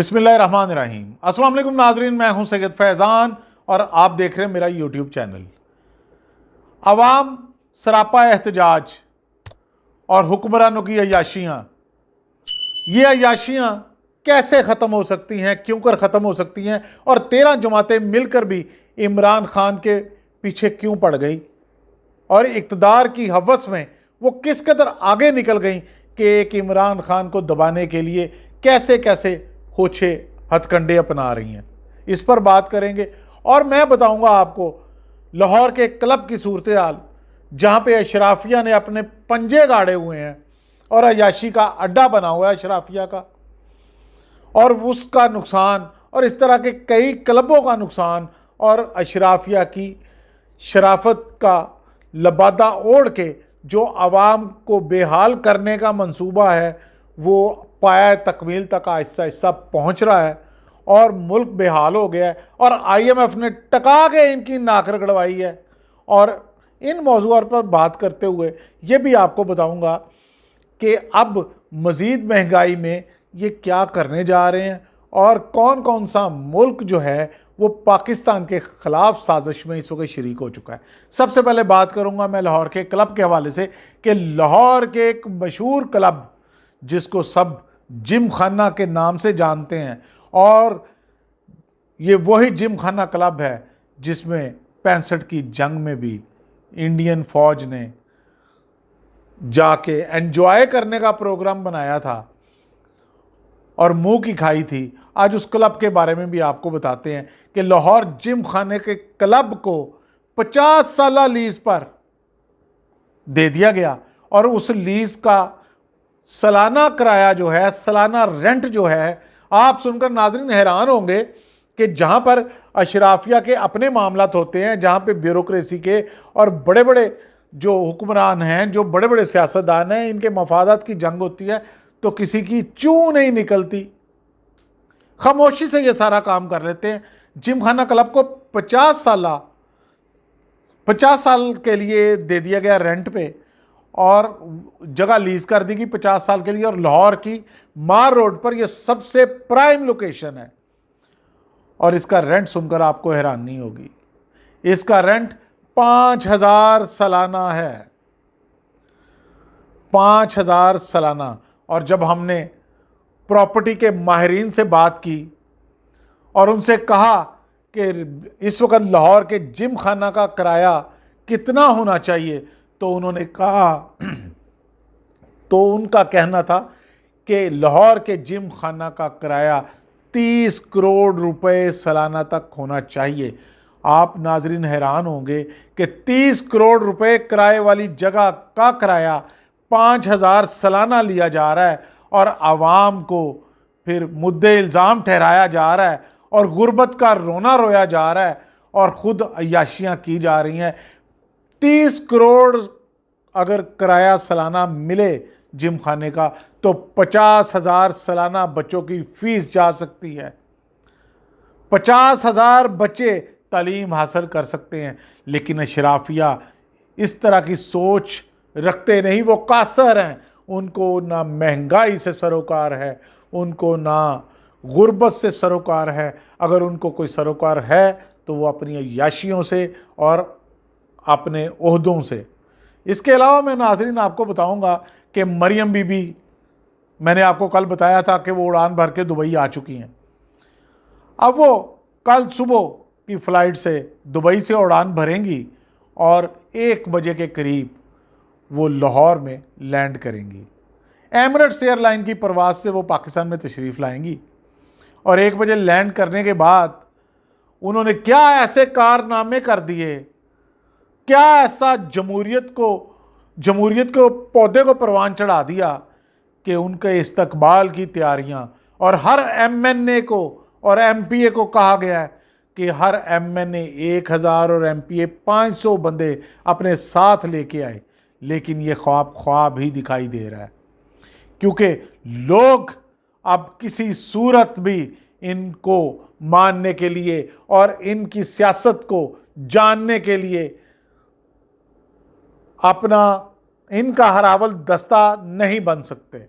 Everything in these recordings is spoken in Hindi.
बिस्मिल्लाहिर्रहमानिर्रहीम। अस्सलाम वालेकुम नाजरीन, मैं हूं सैयद फैज़ान और आप देख रहे हैं मेरा यूट्यूब चैनल। अवाम सरापा एहतजाज और हुक्मरानों की अय्याशियाँ, ये अय्याशियाँ कैसे ख़त्म हो सकती हैं, क्यों कर ख़त्म हो सकती हैं और 13 जमातें मिलकर भी इमरान खान के पीछे क्यों पड़ गई और इक़्तिदार की हवस में वो किस कदर आगे निकल गई कि एक इमरान खान को दबाने के लिए कैसे कैसे होछे हथकंडे अपना रही हैं। इस पर बात करेंगे और मैं बताऊंगा आपको लाहौर के क्लब की सूरत हाल, जहाँ पे अशराफिया ने अपने पंजे गाड़े हुए हैं और अय्याशी का अड्डा बना हुआ है अशराफिया का, और उसका नुकसान और इस तरह के कई क्लबों का नुकसान और अशराफिया की शराफत का लबादा ओढ़ के जो आवाम को बेहाल करने का मंसूबा है वो पाया तकमील तक आहिस्ता आहिस्ता पहुँच रहा है और मुल्क बेहाल हो गया है और IMF ने टका के इनकी नाक रगड़वाई है। और इन मौज़ूओं पर बात करते हुए ये भी आपको बताऊंगा कि अब मज़ीद महंगाई में ये क्या करने जा रहे हैं और कौन कौन सा मुल्क जो है वो पाकिस्तान के ख़िलाफ़ साजिश में इस वक्त शरीक हो चुका है। सबसे पहले बात करूंगा मैं लाहौर के क्लब के हवाले से कि लाहौर के एक मशहूर क्लब जिसको सब जिम खाना के नाम से जानते हैं, और ये वही जिम खाना क्लब है जिसमें 65 की जंग में भी इंडियन फ़ौज ने जाके एंजॉय करने का प्रोग्राम बनाया था और मुंह की खाई थी। आज उस क्लब के बारे में भी आपको बताते हैं कि लाहौर जिम खाने के क्लब को 50 साल लीज पर दे दिया गया और उस लीज का सालाना किराया जो है, सालाना रेंट जो है, आप सुनकर नाज़रीन हैरान होंगे कि जहाँ पर अशराफिया के अपने मामलात होते हैं, जहाँ पे ब्यूरोक्रेसी के और बड़े बड़े जो हुक्मरान हैं, जो बड़े बड़े सियासतदान हैं, इनके मफादात की जंग होती है तो किसी की चूं नहीं निकलती, खामोशी से ये सारा काम कर लेते हैं। जिम खाना क्लब को 50 साल के लिए दे दिया गया रेंट पे और जगह लीज कर दी गई 50 साल के लिए, और लाहौर की मार रोड पर यह सबसे प्राइम लोकेशन है और इसका रेंट सुनकर आपको हैरानी होगी। इसका रेंट 5000 सालाना है, 5000 सालाना। और जब हमने प्रॉपर्टी के माहिरीन से बात की और उनसे कहा कि इस वक्त लाहौर के जिम खाना का किराया कितना होना चाहिए, तो उन्होंने कहा तो उनका कहना था कि लाहौर के जिम खाना का किराया 30 करोड़ रुपए सालाना तक होना चाहिए। आप नाजरीन हैरान होंगे कि 30 करोड़ रुपए किराए वाली जगह का किराया 5000 सालाना लिया जा रहा है और आवाम को फिर मुद्दे इल्ज़ाम ठहराया जा रहा है और गुर्बत का रोना रोया जा रहा है और ख़ुद अय्याशियाँ की जा रही हैं। 30 करोड़ अगर किराया सालाना मिले जिम खाने का तो 50,000 सालाना बच्चों की फ़ीस जा सकती है, 50,000 बच्चे तालीम हासिल कर सकते हैं। लेकिन अशराफिया इस तरह की सोच रखते नहीं, वो कासर हैं। उनको ना महंगाई से सरोकार है, उनको ना गुर्बत से सरोकार है। अगर उनको कोई सरोकार है तो वो अपनी अय्याशियों से और अपने ओहदों से। इसके अलावा मैं नाज़रीन आपको बताऊंगा कि मरियम बीबी, मैंने आपको कल बताया था कि वो उड़ान भर के दुबई आ चुकी हैं। अब वो कल सुबह की फ़्लाइट से दुबई से उड़ान भरेंगी और 1 बजे के करीब वो लाहौर में लैंड करेंगी। एमिरेट्स एयरलाइन की परवाज़ से वो पाकिस्तान में तशरीफ़ लाएंगी और 1 बजे लैंड करने के बाद उन्होंने क्या ऐसे कारनामे कर दिए, क्या ऐसा जमहूरियत को पौधे को परवान चढ़ा दिया कि उनके इस्तकबाल की तैयारियां, और हर MNA को और MPA को कहा गया है कि हर MNA 1000 और MPA 500 बंदे अपने साथ लेके आए। लेकिन ये ख्वाब ही दिखाई दे रहा है, क्योंकि लोग अब किसी सूरत भी इनको मानने के लिए और इनकी सियासत को जानने के लिए अपना इनका हरावल दस्ता नहीं बन सकते।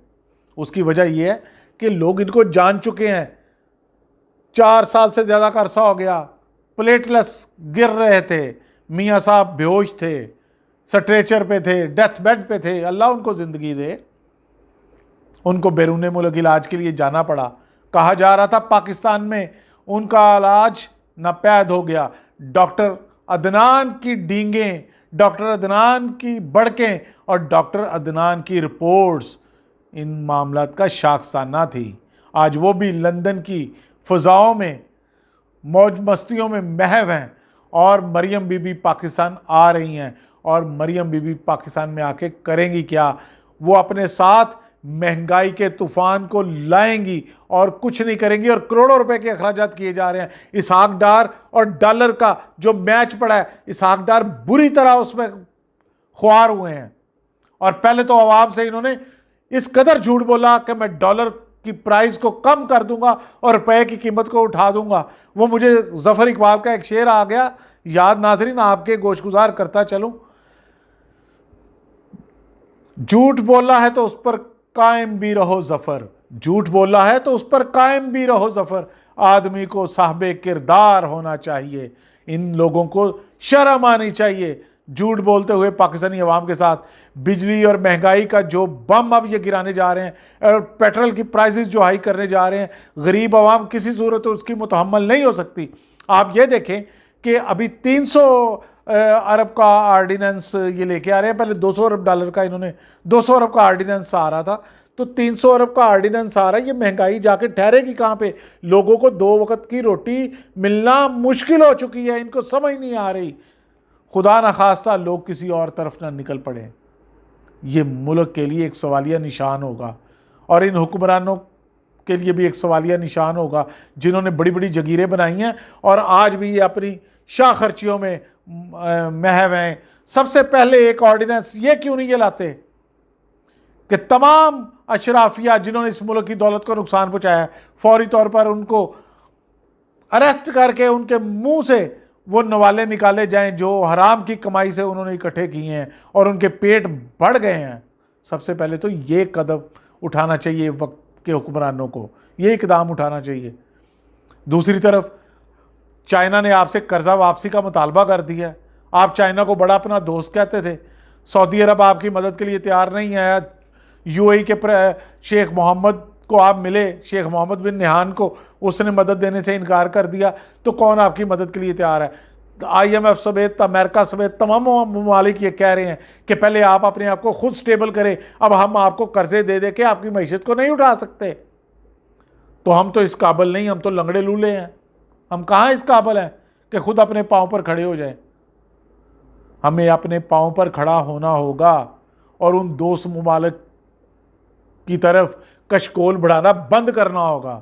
उसकी वजह यह है कि लोग इनको जान चुके हैं। 4 साल से ज़्यादा का अरसा हो गया, प्लेटलेट्स गिर रहे थे, मियाँ साहब बेहोश थे, स्ट्रेचर पे थे, डेथ बेड पे थे। अल्लाह उनको ज़िंदगी दे। उनको बैरून मुल्क इलाज के लिए जाना पड़ा। कहा जा रहा था पाकिस्तान में उनका इलाज नापैद हो गया। डॉक्टर अदनान की डींगें, डॉक्टर अदनान की बड़कें और डॉक्टर अदनान की रिपोर्ट्स इन मामलात का शाखसाना थी। आज वो भी लंदन की फ़ज़ाओं में मौज मस्तियों में महव हैं और मरियम बीबी पाकिस्तान आ रही हैं। और मरियम बीबी पाकिस्तान में आके करेंगी क्या? वो अपने साथ महंगाई के तूफान को लाएंगी और कुछ नहीं करेंगी। और करोड़ों रुपए के अखराजात किए जा रहे हैं। इसहाक डार और डॉलर का जो मैच पड़ा है, इसहाक डार बुरी तरह उसमें ख्वार हुए हैं। और पहले तो अवाम से इन्होंने इस कदर झूठ बोला कि मैं डॉलर की प्राइस को कम कर दूंगा और रुपए की कीमत को उठा दूंगा। वो मुझे जफर इकबाल का एक शेर आ गया याद, नाजरीन आपके गोशगुजार करता चलूं। झूठ बोला है तो उस पर कायम भी रहो जफर, झूठ बोला है तो उस पर कायम भी रहो जफर। आदमी को साहबे किरदार होना चाहिए। इन लोगों को शर्म आनी चाहिए झूठ बोलते हुए पाकिस्तानी अवाम के साथ। बिजली और महंगाई का जो बम अब ये गिराने जा रहे हैं और पेट्रोल की प्राइसेस जो हाई करने जा रहे हैं, गरीब अवाम किसी सूरत उसकी मुतहम्मल नहीं हो सकती। आप ये देखें कि अभी 300 अरब का आर्डिनेंस ये लेके आ रहे हैं। पहले 200 अरब डॉलर का इन्होंने 200 अरब का आर्डिनेंस आ रहा था, तो 300 अरब का आर्डिनेंस आ रहा है। ये महंगाई जाके ठहरेगी कहाँ पे? लोगों को 2 वक्त की रोटी मिलना मुश्किल हो चुकी है, इनको समझ नहीं आ रही। खुदा न खास्ता लोग किसी और तरफ ना निकल पड़े। ये मुल्क के लिए एक सवालिया निशान होगा और इन हुक्मरानों के लिए भी एक सवालिया निशान होगा जिन्होंने बड़ी बड़ी जगीरें बनाई हैं और आज भी ये अपनी शाह खर्चियों में महव हैं। सबसे पहले एक ऑर्डिनेंस ये क्यों नहीं ये लाते कि तमाम अशराफिया जिन्होंने इस मुल्क की दौलत को नुकसान पहुंचाया है, फौरी तौर पर उनको अरेस्ट करके उनके मुंह से वो नवाले निकाले जाएं जो हराम की कमाई से उन्होंने इकट्ठे किए हैं और उनके पेट बढ़ गए हैं। सबसे पहले तो ये कदम उठाना चाहिए वक्त के हुक्मरानों को, ये इकदाम उठाना चाहिए। दूसरी तरफ चाइना ने आपसे कर्जा वापसी का मुतालबा कर दिया है। आप चाइना को बड़ा अपना दोस्त कहते थे। सऊदी अरब आपकी मदद के लिए तैयार नहीं है। यूएई के शेख मोहम्मद को आप मिले, शेख मोहम्मद बिन नहान को, उसने मदद देने से इनकार कर दिया। तो कौन आपकी मदद के लिए तैयार है? IMF समेत, अमेरिका समेत तमाम ममालिक ये कह रहे हैं कि पहले आप अपने आप को खुद स्टेबल करें, अब हम आपको कर्जे दे दे के आपकी मैशत को नहीं उठा सकते। तो हम तो इस काबिल नहीं, हम तो लंगड़े लूले हैं। हम कहाँ इस काबिल हैं कि खुद अपने पाँव पर खड़े हो जाएं। हमें अपने पाँव पर खड़ा होना होगा और उन दोस्त ममालिक की तरफ कशकोल बढ़ाना बंद करना होगा।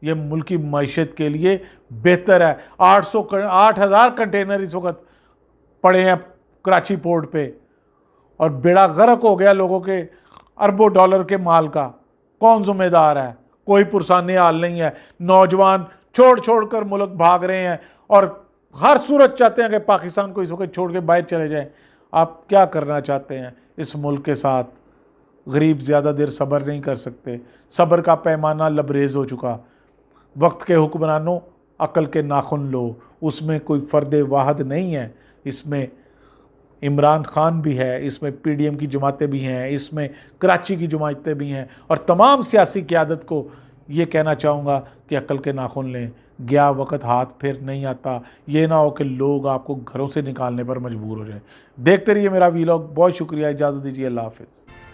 ये मुल्क की मईशत के लिए बेहतर है। 8,000 कंटेनर इस वक्त पड़े हैं कराची पोर्ट पे और बेड़ा गर्क हो गया लोगों के अरबों डॉलर के माल का। कौन जिम्मेदार है? कोई पुरसाने हाल नहीं है। नौजवान छोड़ छोड़ कर मुल्क भाग रहे हैं और हर सूरत चाहते हैं कि पाकिस्तान को इस वक्त छोड़ के बाहर चले जाएं। आप क्या करना चाहते हैं इस मुल्क के साथ? गरीब ज़्यादा देर सब्र नहीं कर सकते। सब्र का पैमाना लबरेज हो चुका। वक्त के हुक्मरानों, अकल के नाखुन लो। उसमें कोई फ़र्द वाहद नहीं है। इसमें इमरान खान भी है, इसमें PDM की जमातें भी हैं, इसमें कराची की जमातें भी हैं और तमाम सियासी क़यादत को ये कहना चाहूँगा कि अकल के नाखुन लें। गया वक्त हाथ फिर नहीं आता। ये ना हो कि लोग आपको घरों से निकालने पर मजबूर हो जाएं। देखते रहिए मेरा वीलॉग। बहुत शुक्रिया, इजाज़त दीजिए। अल्लाह हाफ़िज़।